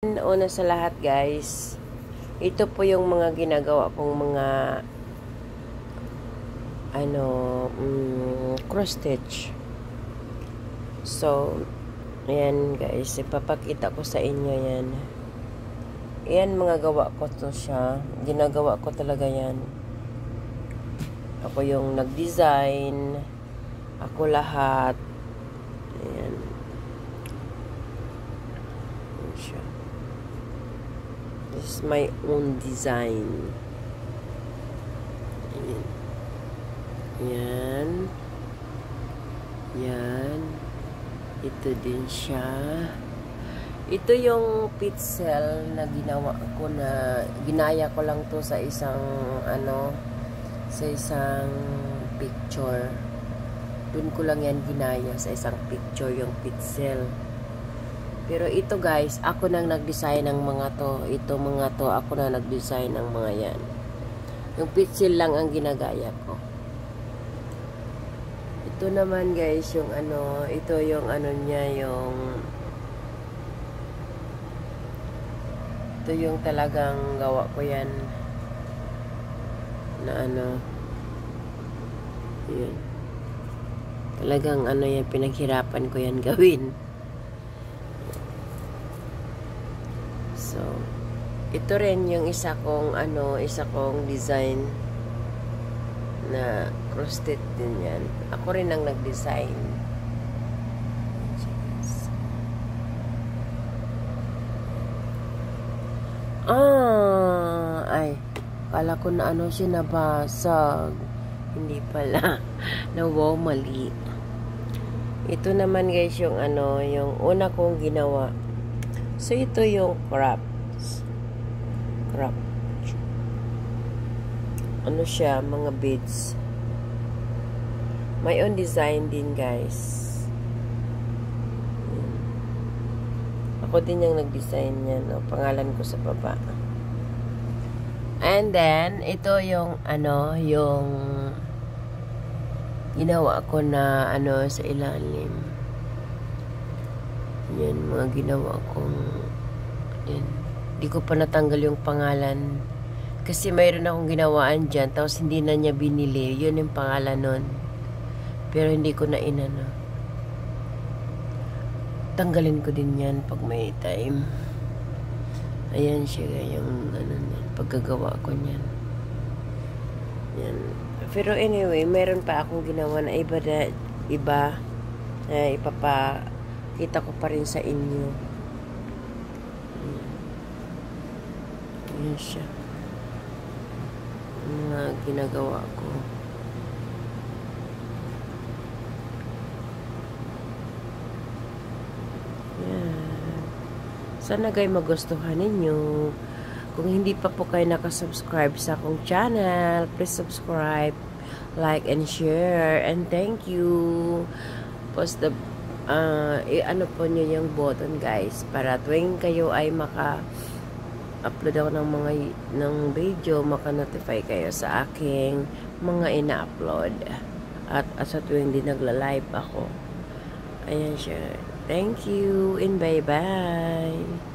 Una sa lahat guys, ito po yung mga ginagawa kong mga cross stitch. So, ayan guys, ipapakita ko sa inyo yan. Ayan mga gawa ko to siya. Ginagawa ko talaga yan. Ako yung nag-design. Ako lahat. Ayan. Ayan siya. This is my own design. Ayan. Yan. Yan. Ito din siya. Ito yung pixel na ginawa ko na ginaya ko lang to sa isang sa isang picture. Doon ko lang yan ginaya sa isang picture yung pixel. Pero ito guys, ako nang nag-design ng mga to. Ito mga to, ako na nag-design ng mga yan. Yung pixel lang ang ginagaya ko. Ito naman guys, yung ito yung niya, ito yung talagang gawa ko yan. Na yun. Talagang yan, pinaghirapan ko yan gawin. So, ito rin yung isa kong design na cross-stitch din yan. Ako rin ang nag-design. Ay, kala ko na siya nabasag. Hindi pala. Nawaw, mali. Ito naman guys yung yung una kong ginawa. So, ito yung crop. Siya, mga beads. My own design din, guys. Ako din yung nag-design yan. Pangalan ko sa baba. And then, ito yung, yung ginawa ko na, sa ilalim. Yan, mga ginawa kong, yan. Di ko pa natanggal yung pangalan. Kasi mayroon akong ginawaan dyan, tapos hindi na niya binili. Yun yung pangalan nun. Pero hindi ko na tanggalin ko din yan pag may time. Ayan siya, yung pagkagawa ko niyan. Yan. Pero anyway, mayroon pa akong ginawa na iba na ipapakita ko pa rin sa inyo. Ayan siya. Mga ginagawa ko. Yan. Sana guys magustuhan ninyo. Kung hindi pa po kayo nakasubscribe sa akong channel, please subscribe, like, and share. And thank you. Post the po nyo yung button guys para tuwing kayo ay upload ako ng video, maka-notify kayo sa aking mga ina-upload. At sa tuwing din nagla-live ako. Ayan siya. Thank you and bye-bye.